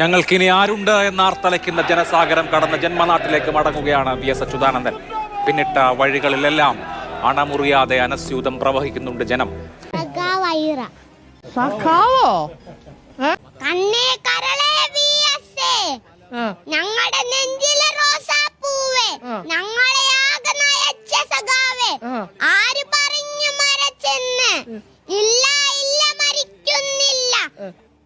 ഞങ്ങൾക്കിനി ആരുണ്ട് എന്നാർത്തലയ്ക്കുന്ന ജനസാഗരം കടന്ന ജന്മനാട്ടിലേക്ക് മടങ്ങുകയാണ് V S Achuthanandan. പിന്നിട്ട വഴികളിലെല്ലാം അണമുറിയാതെ അനസ്യൂതം പ്രവഹിക്കുന്നുണ്ട് ജനം. ഞങ്ങളുടെ നെഞ്ചിലെ റോസാപ്പൂവേ, ഞങ്ങളെ ആകെ നയച്ച സഖാവേ, ആര് പറഞ്ഞു മരച്ചെന്ന്, ഇല്ല ഇല്ല മരിക്കുന്നില്ല,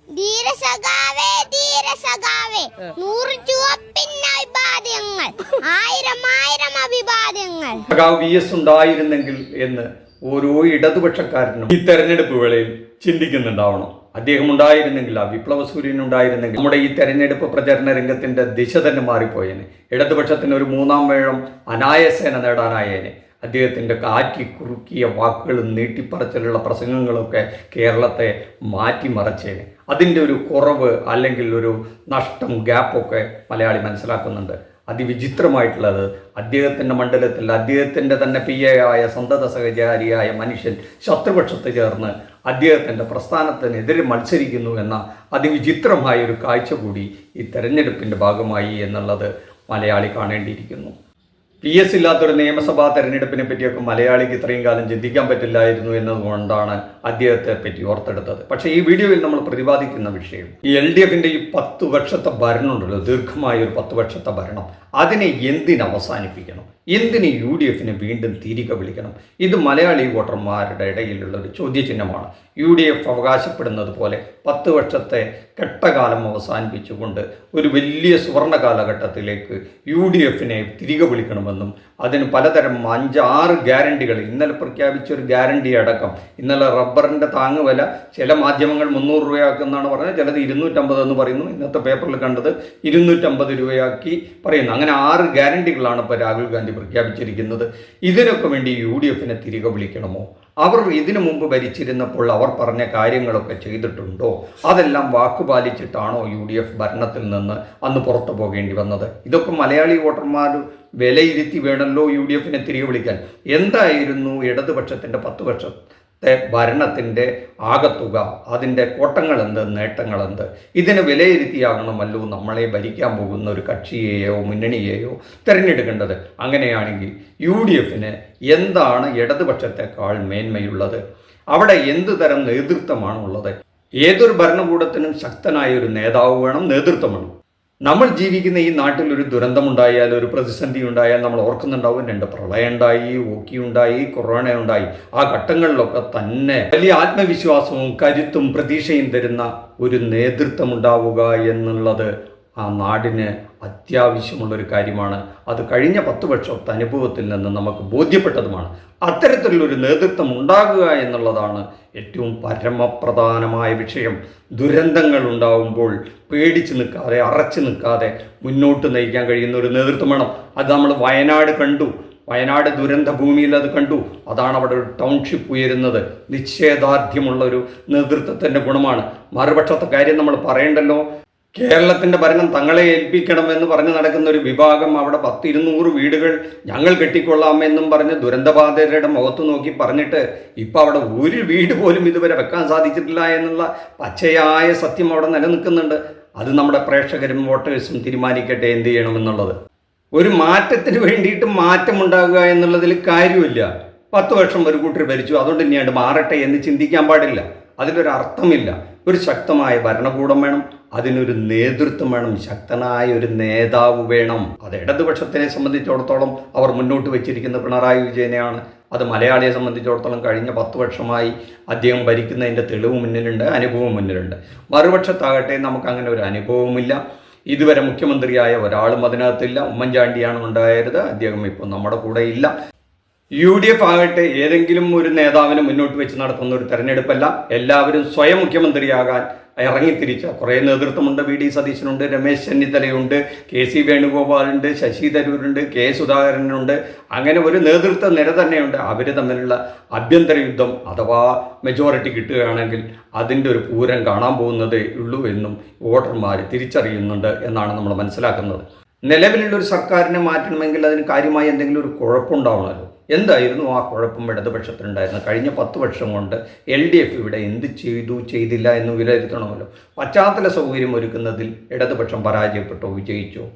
ധീരസഖാവേ ധീരസഖാവേ, 100 ചുവപ്പിൻ അഭിവാദ്യങ്ങൾ, 1000 അഭിവാദ്യങ്ങൾ. സഖാവ് വി എസ് ഉണ്ടായിരുന്നെങ്കിൽ എന്ന് ഓരോ ഇടതുപക്ഷക്കാരനും ഈ തെരഞ്ഞെടുപ്പ് വേളയിൽ ചിന്തിക്കുന്നുണ്ടാവണം. അദ്ദേഹം ഉണ്ടായിരുന്നെങ്കിൽ, ആ വിപ്ലവ സൂര്യൻ ഉണ്ടായിരുന്നെങ്കിൽ, നമ്മുടെ ഈ തെരഞ്ഞെടുപ്പ് പ്രചരണ രംഗത്തിന്റെ ദിശ തന്നെ മാറിപ്പോയേനെ. ഇടതുപക്ഷത്തിന് ഒരു 3-ാം വേളം അനായാസേന നേടാനായേനെ. അദ്ദേഹത്തിൻ്റെ കാറ്റി കുറുക്കിയ വാക്കുകളും നീട്ടിപ്പറച്ചിലുള്ള പ്രസംഗങ്ങളൊക്കെ കേരളത്തെ മാറ്റിമറിച്ചേനെ. അതിൻ്റെ ഒരു കുറവ് അല്ലെങ്കിൽ ഒരു നഷ്ടം, ഗ്യാപ്പൊക്കെ മലയാളി മനസ്സിലാക്കുന്നുണ്ട്. അതിവിചിത്രമായിട്ടുള്ളത്, അദ്ദേഹത്തിൻ്റെ മണ്ഡലത്തിൽ അദ്ദേഹത്തിൻ്റെ തന്നെ PA ആയ സന്തത സഹചാരിയായ മനുഷ്യൻ ശത്രുപക്ഷത്ത് ചേർന്ന് അദ്ദേഹത്തിൻ്റെ പ്രസ്ഥാനത്തിനെതിരെ മത്സരിക്കുന്നു എന്ന അതിവിചിത്രമായ ഒരു കാഴ്ച കൂടി ഈ തെരഞ്ഞെടുപ്പിൻ്റെ ഭാഗമായി എന്നുള്ളത് മലയാളി കാണേണ്ടിയിരിക്കുന്നു. PS ഇല്ലാത്തൊരു നിയമസഭാ തെരഞ്ഞെടുപ്പിനെ പറ്റിയൊക്കെ മലയാളിക്ക് ഇത്രയും കാലം ചിന്തിക്കാൻ പറ്റില്ലായിരുന്നു എന്നതുകൊണ്ടാണ് അദ്ദേഹത്തെ പറ്റി ഓർത്തെടുത്തത്. പക്ഷേ ഈ വീഡിയോയിൽ നമ്മൾ പ്രതിപാദിക്കുന്ന വിഷയം ഈ LDFന്റെ ഈ 10 വർഷത്തെ ഭരണമുണ്ടല്ലോ, ദീർഘമായ ഒരു 10 വർഷത്തെ ഭരണം, അതിനെ എന്തിനവസാനിപ്പിക്കണം, എന്തിന് UDFനെ വീണ്ടും തിരികെ വിളിക്കണം? ഇത് മലയാളി വോട്ടർമാരുടെ ഇടയിലുള്ള ഒരു ചോദ്യചിഹ്നമാണ്. UDF അവകാശപ്പെടുന്നത് പോലെ 10 വർഷത്തെ കെട്ടകാലം അവസാനിപ്പിച്ചുകൊണ്ട് ഒരു വലിയ സുവർണ കാലഘട്ടത്തിലേക്ക് UDFനെ തിരികെ വിളിക്കണമെന്നും അതിന് പലതരം 5-6 ഗ്യാരണ്ടികൾ, ഇന്നലെ പ്രഖ്യാപിച്ച ഒരു ഗ്യാരണ്ടി അടക്കം, ഇന്നലെ റബ്ബറിൻ്റെ താങ്ങുവില ചില മാധ്യമങ്ങൾ 300 രൂപയാക്കുമെന്നാണ് പറഞ്ഞത്, ചിലത് 250 എന്ന് പറയുന്നു, ഇന്നത്തെ പേപ്പറിൽ കണ്ടത് 250 രൂപയാക്കി പറയുന്നു. അങ്ങനെ 6 ഗ്യാരണ്ടികളാണ് ഇപ്പോൾ രാഹുൽ ഗാന്ധി പ്രഖ്യാപിച്ചിരിക്കുന്നത്. ഇതിനൊക്കെ വേണ്ടി UDFനെ തിരികെ വിളിക്കണമോ? അവർ ഇതിനു മുമ്പ് ഭരിച്ചിരുന്നപ്പോൾ അവർ പറഞ്ഞ കാര്യങ്ങളൊക്കെ ചെയ്തിട്ടുണ്ടോ? അതെല്ലാം വാക്കുപാലിച്ചിട്ടാണോ UDF ഭരണത്തിൽ നിന്ന് അന്ന് പുറത്തു പോകേണ്ടി വന്നത്? ഇതൊക്കെ മലയാളി വോട്ടർമാർ വിലയിരുത്തി വേണമല്ലോ UDFനെ തിരികെ വിളിക്കാൻ. എന്തായിരുന്നു ഇടതുപക്ഷത്തിൻ്റെ 10 വർഷത്തെ ഭരണത്തിൻ്റെ ആകത്തുക, അതിൻ്റെ കോട്ടങ്ങളെന്ത്, നേട്ടങ്ങളെന്ത്? ഇതിന് വിലയിരുത്തിയാകണമല്ലോ നമ്മളെ ഭരിക്കാൻ പോകുന്ന ഒരു കക്ഷിയെയോ മുന്നണിയെയോ തിരഞ്ഞെടുക്കേണ്ടത്. അങ്ങനെയാണെങ്കിൽ UDFന് എന്താണ് ഇടതുപക്ഷത്തെക്കാൾ മേന്മയുള്ളത്? അവിടെ എന്ത് തരം നേതൃത്വമാണുള്ളത്? ഏതൊരു ഭരണകൂടത്തിനും ശക്തനായ ഒരു നേതാവ് വേണം, നേതൃത്വം വേണം. നമ്മൾ ജീവിക്കുന്ന ഈ നാട്ടിൽ ഒരു ദുരന്തമുണ്ടായാൽ, ഒരു പ്രതിസന്ധി ഉണ്ടായാൽ നമ്മൾ ഓർക്കുന്നുണ്ടാവും, 2 പ്രളയം ഉണ്ടായി, ഓക്കി ഉണ്ടായി, കൊറോണ ഉണ്ടായി. ആ ഘട്ടങ്ങളിലൊക്കെ തന്നെ വലിയ ആത്മവിശ്വാസവും കരുത്തും പ്രതീക്ഷയും തരുന്ന ഒരു നേതൃത്വം ഉണ്ടാവുക എന്നുള്ളത് ആ നാടിന് അത്യാവശ്യമുള്ളൊരു കാര്യമാണ്. അത് കഴിഞ്ഞ 10 വർഷത്തെ അനുഭവത്തിൽ നിന്ന് നമുക്ക് ബോധ്യപ്പെട്ടതുമാണ്. അത്തരത്തിലുള്ളൊരു നേതൃത്വം ഉണ്ടാകുക എന്നുള്ളതാണ് ഏറ്റവും പരമപ്രധാനമായ വിഷയം. ദുരന്തങ്ങൾ ഉണ്ടാകുമ്പോൾ പേടിച്ച് നിൽക്കാതെ, അറച്ചു നിൽക്കാതെ മുന്നോട്ട് നയിക്കാൻ കഴിയുന്ന ഒരു നേതൃത്വം വേണം. അത് നമ്മൾ വയനാട് കണ്ടു. വയനാട് ദുരന്ത ഭൂമിയിൽ അത് കണ്ടു. അതാണ് അവിടെ ഒരു ടൗൺഷിപ്പ് ഉയരുന്നത്. നിശ്ചയദാർഢ്യമുള്ള ഒരു നേതൃത്വത്തിൻ്റെ ഗുണമാണ്. മറുപക്ഷത്തെ കാര്യം നമ്മൾ പറയണ്ടല്ലോ. കേരളത്തിൻ്റെ ഭരണം തങ്ങളെ ഏൽപ്പിക്കണമെന്ന് പറഞ്ഞ് നടക്കുന്ന ഒരു വിഭാഗം അവിടെ 100-200 വീടുകൾ ഞങ്ങൾ കെട്ടിക്കൊള്ളാമെന്നും പറഞ്ഞ് ദുരന്തബാധിതരുടെ മുഖത്ത് നോക്കി പറഞ്ഞിട്ട് ഇപ്പം അവിടെ ഒരു വീട് പോലും ഇതുവരെ വെക്കാൻ സാധിച്ചിട്ടില്ല എന്നുള്ള പച്ചയായ സത്യം അവിടെ നിലനിൽക്കുന്നുണ്ട്. അത് നമ്മുടെ പ്രേക്ഷകരും വോട്ടേഴ്സും തീരുമാനിക്കട്ടെ എന്ത് ചെയ്യണമെന്നുള്ളത്. ഒരു മാറ്റത്തിന് വേണ്ടിയിട്ട് മാറ്റമുണ്ടാകുക എന്നുള്ളതിൽ കാര്യമില്ല. 10 വർഷം ഒരു കൂട്ടർ ഭരിച്ചു, അതുകൊണ്ട് ഇനിയാണ്ട് മാറട്ടെ എന്ന് ചിന്തിക്കാൻ പാടില്ല. അതിലൊരർത്ഥമില്ല. ഒരു ശക്തമായ ഭരണകൂടം വേണം, അതിനൊരു നേതൃത്വം വേണം, ശക്തനായ ഒരു നേതാവ് വേണം. അത് ഇടതുപക്ഷത്തെ സംബന്ധിച്ചിടത്തോളം അവർ മുന്നോട്ട് വെച്ചിരിക്കുന്ന പിണറായി വിജയനെയാണ്. അത് മലയാളിയെ സംബന്ധിച്ചിടത്തോളം കഴിഞ്ഞ 10 വർഷമായി അദ്ദേഹം ഭരിക്കുന്നതിൻ്റെ തെളിവ് മുന്നിലുണ്ട്, അനുഭവം മുന്നിലുണ്ട്. മറുപക്ഷത്താകട്ടെ നമുക്കങ്ങനെ ഒരു അനുഭവമില്ല. ഇതുവരെ മുഖ്യമന്ത്രിയായ ഒരാളും അതിനകത്തില്ല. ഉമ്മൻചാണ്ടിയാണ് ഉണ്ടായത്, അദ്ദേഹം ഇപ്പോൾ നമ്മുടെ കൂടെ ഇല്ല. UDF ആകട്ടെ ഏതെങ്കിലും ഒരു നേതാവിനെ മുന്നോട്ട് വെച്ച് നടത്തുന്ന ഒരു തെരഞ്ഞെടുപ്പല്ല. എല്ലാവരും സ്വയം മുഖ്യമന്ത്രിയാകാൻ ഇറങ്ങിത്തിരിച്ച കുറേ നേതൃത്വമുണ്ട്. VD സതീശനുണ്ട്, Ramesh ചെന്നിത്തലയുണ്ട്, KC വേണുഗോപാലുണ്ട്, Sasi തരൂരുണ്ട്, K സുധാകരനുണ്ട്. അങ്ങനെ ഒരു നേതൃത്വ നിര തന്നെയുണ്ട്. അവർ തമ്മിലുള്ള ആഭ്യന്തര യുദ്ധം അഥവാ മെജോറിറ്റി കിട്ടുകയാണെങ്കിൽ അതിൻ്റെ ഒരു പൂരം കാണാൻ പോകുന്നതേ ഉള്ളൂ എന്നും വോട്ടർമാർ തിരിച്ചറിയുന്നുണ്ട് എന്നാണ് നമ്മൾ മനസ്സിലാക്കുന്നത്. നിലവിലുള്ള ഒരു സർക്കാരിനെ മാറ്റണമെങ്കിൽ അതിന് കാര്യമായി എന്തെങ്കിലും ഒരു കുഴപ്പമുണ്ടാവണമല്ലോ. എന്തായിരുന്നു ആ കുഴപ്പം ഇടതുപക്ഷത്തിനുണ്ടായിരുന്നു? കഴിഞ്ഞ 10 വർഷം കൊണ്ട് LDF ഇവിടെ എന്ത് ചെയ്തു ചെയ്തില്ല എന്ന് വിലയിരുത്തണമല്ലോ. പശ്ചാത്തല സൗകര്യം ഒരുക്കുന്നതിൽ ഇടതുപക്ഷം പരാജയപ്പെട്ടോ വിജയിച്ചോ?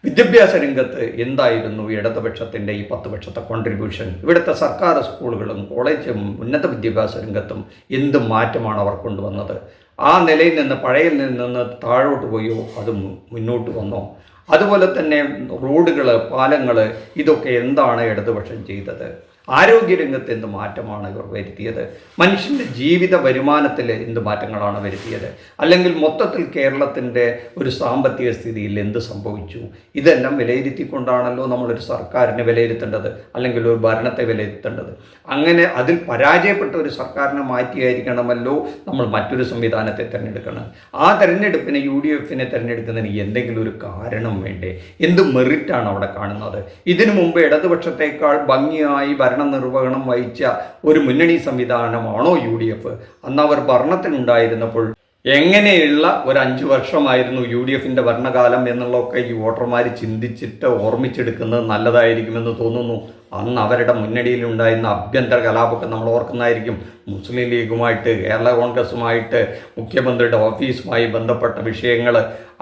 വിദ്യാഭ്യാസ രംഗത്ത് എന്തായിരുന്നു ഇടതുപക്ഷത്തിൻ്റെ ഈ 10 വർഷത്തെ കോൺട്രിബ്യൂഷൻ? ഇവിടുത്തെ സർക്കാർ സ്കൂളുകളും കോളേജും ഉന്നത വിദ്യാഭ്യാസ രംഗത്തും എന്ത് മാറ്റമാണ് അവർ കൊണ്ടുവന്നത്? ആ നിലയിൽ നിന്ന് പഴയ നിന്ന് താഴോട്ട് പോയോ അത് മുന്നോട്ട് വന്നോ? അതുപോലെ തന്നെ റോഡുകൾ, പാലങ്ങൾ, ഇതൊക്കെ എന്താണ് ഇടതുപക്ഷം ചെയ്തത്? ആരോഗ്യരംഗത്ത് എന്ത് മാറ്റമാണ് ഇവർ വരുത്തിയത്? മനുഷ്യൻ്റെ ജീവിത വരുമാനത്തിൽ എന്ത് മാറ്റങ്ങളാണ് വരുത്തിയത്? അല്ലെങ്കിൽ മൊത്തത്തിൽ കേരളത്തിൻ്റെ ഒരു സാമ്പത്തിക സ്ഥിതിയിൽ എന്ത് സംഭവിച്ചു? ഇതെല്ലാം വിലയിരുത്തിക്കൊണ്ടാണല്ലോ നമ്മളൊരു സർക്കാരിനെ വിലയിരുത്തേണ്ടത്, അല്ലെങ്കിൽ ഒരു ഭരണത്തെ വിലയിരുത്തേണ്ടത്. അങ്ങനെ അതിൽ പരാജയപ്പെട്ട ഒരു സർക്കാരിനെ മാറ്റിയായിരിക്കണമല്ലോ നമ്മൾ മറ്റൊരു സംവിധാനത്തെ തിരഞ്ഞെടുക്കണം. ആ തിരഞ്ഞെടുപ്പിനെ UDFനെ തിരഞ്ഞെടുക്കുന്നതിന് എന്തെങ്കിലും ഒരു കാരണം വേണ്ടേ? എന്ത് മെറിറ്റാണ് അവിടെ കാണുന്നത്? ഇതിനു മുമ്പ് ഇടതുപക്ഷത്തേക്കാൾ ഭംഗിയായി ഭരണനിർവഹണം വഹിച്ച ഒരു മുന്നണി സംവിധാനമാണോ UDF? അന്ന് അവർ ഭരണത്തിനുണ്ടായിരുന്നപ്പോൾ എങ്ങനെയുള്ള ഒരു 5 വർഷമായിരുന്നു UDFൻ്റെ ഭരണകാലം എന്നുള്ളതൊക്കെ ഈ വോട്ടർമാർ ചിന്തിച്ചിട്ട് ഓർമ്മിച്ചെടുക്കുന്നത് നല്ലതായിരിക്കുമെന്ന് തോന്നുന്നു. അന്ന് അവരുടെ മുന്നണിയിലുണ്ടായിരുന്ന ആഭ്യന്തര കലാപമൊക്കെ നമ്മൾ ഓർക്കുന്നതായിരിക്കും. മുസ്ലിം ലീഗുമായിട്ട്, കേരള കോൺഗ്രസുമായിട്ട്, മുഖ്യമന്ത്രിയുടെ ഓഫീസുമായി ബന്ധപ്പെട്ട വിഷയങ്ങൾ,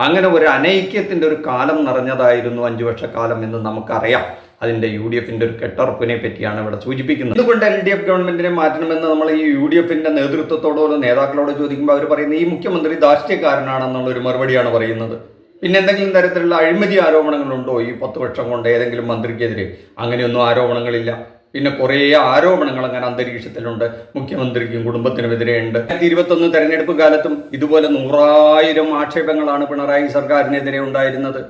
അങ്ങനെ ഒരു അനൈക്യത്തിൻ്റെ ഒരു കാലം നിറഞ്ഞതായിരുന്നു 5 വർഷക്കാലം എന്ന് നമുക്കറിയാം. അതിൻ്റെ UDFൻ്റെ ഒരു കെട്ടുറപ്പിനെ പറ്റിയാണ് ഇവിടെ സൂചിപ്പിക്കുന്നത്. അതുകൊണ്ട് LDF ഗവൺമെൻറ്റിനെ മാറ്റണമെന്ന് നമ്മൾ ഈ UDFൻ്റെ നേതൃത്വത്തോടോ നേതാക്കളോട് ചോദിക്കുമ്പോൾ അവർ പറയുന്നത് ഈ മുഖ്യമന്ത്രി ധാർഷ്ട്യക്കാരനാണെന്നുള്ളൊരു മറുപടിയാണ് പറയുന്നത്. പിന്നെ എന്തെങ്കിലും തരത്തിലുള്ള അഴിമതി ആരോപണങ്ങളുണ്ടോ ഈ 10 വർഷം കൊണ്ട് ഏതെങ്കിലും മന്ത്രിക്കെതിരെ? അങ്ങനെയൊന്നും ആരോപണങ്ങളില്ല. പിന്നെ കുറേ ആരോപണങ്ങൾ അങ്ങനെ അന്തരീക്ഷത്തിലുണ്ട്. മുഖ്യമന്ത്രിക്കും കുടുംബത്തിനുമെതിരെയുണ്ട്. 2021 തെരഞ്ഞെടുപ്പ് കാലത്തും ഇതുപോലെ 100,000 ആക്ഷേപങ്ങളാണ് പിണറായി സർക്കാരിനെതിരെ ഉണ്ടായിരുന്നത്.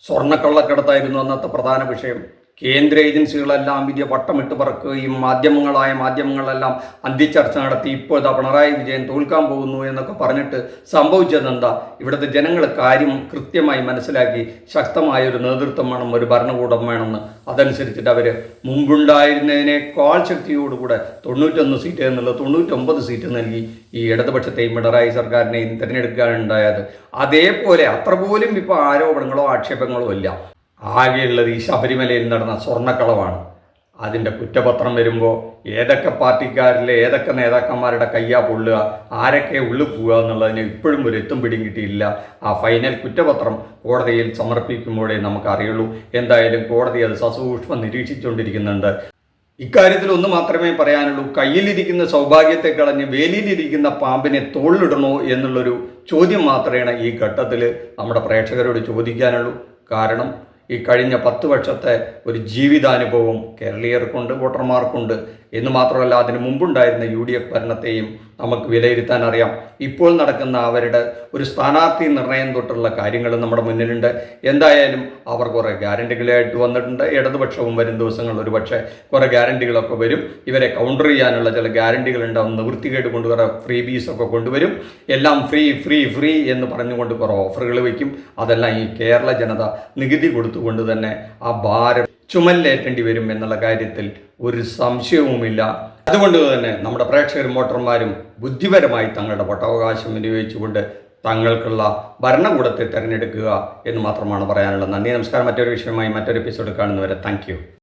സ്വർണ്ണക്കള്ളക്കടത്തായിരുന്നു അന്നത്തെ പ്രധാന വിഷയം. കേന്ദ്ര ഏജൻസികളെല്ലാം വലിയ വട്ടമിട്ട് പറക്കുകയും മാധ്യമങ്ങളെല്ലാം അന്ത്യചർച്ച നടത്തി ഇപ്പോൾ ഇതാ പിണറായി വിജയൻ തോൽക്കാൻ പോകുന്നു എന്നൊക്കെ പറഞ്ഞിട്ട് സംഭവിച്ചതെന്താ? ഇവിടുത്തെ ജനങ്ങൾ കാര്യം കൃത്യമായി മനസ്സിലാക്കി ശക്തമായൊരു നേതൃത്വം വേണം, ഒരു ഭരണകൂടം വേണമെന്ന്. അതനുസരിച്ചിട്ട് അവർ മുമ്പുണ്ടായിരുന്നതിനേക്കാൾ ശക്തിയോടുകൂടെ 91 സീറ്റ് എന്നുള്ള 99 സീറ്റ് നൽകി ഈ ഇടതുപക്ഷത്തെയും പിണറായി സർക്കാരിനെയും തിരഞ്ഞെടുക്കാനുണ്ടായത്. അതേപോലെ അത്ര പോലും ഇപ്പോൾ ആരോപണങ്ങളോ ആക്ഷേപങ്ങളോ ഇല്ല. ആകെയുള്ളത് ഈ ശബരിമലയിൽ നടന്ന സ്വർണ്ണക്കളവാണ്. അതിൻ്റെ കുറ്റപത്രം വരുമ്പോൾ ഏതൊക്കെ പാർട്ടിക്കാരിലെ ഏതൊക്കെ നേതാക്കന്മാരുടെ കയ്യാ പൊള്ളുക, ആരൊക്കെ ഉള്ളു പോവുക എന്നുള്ളതിന് ഇപ്പോഴും ഒരു എത്തും പിടിയും കിട്ടിയില്ല. ആ ഫൈനൽ കുറ്റപത്രം കോടതിയിൽ സമർപ്പിക്കുമ്പോഴേ നമുക്കറിയുള്ളൂ. എന്തായാലും കോടതി അത് സസൂക്ഷ്മം നിരീക്ഷിച്ചുകൊണ്ടിരിക്കുന്നുണ്ട്. ഇക്കാര്യത്തിൽ ഒന്ന് മാത്രമേ പറയാനുള്ളൂ. കയ്യിലിരിക്കുന്ന സൗഭാഗ്യത്തെ കളഞ്ഞ് വേലിയിലിരിക്കുന്ന പാമ്പിനെ തോളിലിടണോ എന്നുള്ളൊരു ചോദ്യം മാത്രമേ ഈ ഘട്ടത്തിൽ നമ്മുടെ പ്രേക്ഷകരോട് ചോദിക്കാനുള്ളൂ. കാരണം ഈ കഴിഞ്ഞ 10 വർഷത്തെ ഒരു ജീവിതാനുഭവം കേരളീയർക്കുണ്ട്, വോട്ടർമാർക്കുണ്ട് എന്ന് മാത്രമല്ല അതിന് മുമ്പുണ്ടായിരുന്ന UDF ഭരണത്തെയും നമുക്ക് വിലയിരുത്താൻ അറിയാം. ഇപ്പോൾ നടക്കുന്ന അവരുടെ ഒരു സ്ഥാനാർത്ഥി നിർണയം തൊട്ടുള്ള കാര്യങ്ങൾ നമ്മുടെ മുന്നിലുണ്ട്. എന്തായാലും അവർ കുറേ ഗ്യാരണ്ടികളായിട്ട് വന്നിട്ടുണ്ട്. ഇടതുപക്ഷവും വരും ദിവസങ്ങളിൽ ഒരു പക്ഷേ കുറേ ഗ്യാരണ്ടികളൊക്കെ വരും. ഇവരെ കൗണ്ടർ ചെയ്യാനുള്ള ചില ഗ്യാരണ്ടികൾ ഉണ്ടാവും. നിവൃത്തികേട് കൊണ്ട് കുറേ ഫ്രീ ബീസൊക്കെ കൊണ്ടുവരും. എല്ലാം ഫ്രീ എന്ന് പറഞ്ഞുകൊണ്ട് കുറേ ഓഫറുകൾ വയ്ക്കും. അതെല്ലാം ഈ കേരള ജനത നികുതി കൊടുത്തുകൊണ്ട് തന്നെ ആ ഭാരം ചുമലിലേറ്റേണ്ടി വരും എന്നുള്ള കാര്യത്തിൽ ഒരു സംശയവുമില്ല. അതുകൊണ്ട് തന്നെ നമ്മുടെ പ്രേക്ഷകരും വോട്ടർമാരും ബുദ്ധിപരമായി തങ്ങളുടെ വോട്ടവകാശം വിനിയോഗിച്ചുകൊണ്ട് തങ്ങൾക്കുള്ള ഭരണകൂടത്തെ തിരഞ്ഞെടുക്കുക എന്ന് മാത്രമാണ് പറയാനുള്ളത്. നന്ദി, നമസ്കാരം. മറ്റൊരു വിഷയമായി മറ്റൊരു എപ്പിസോഡ് കാണുന്നവരെ താങ്ക് യു.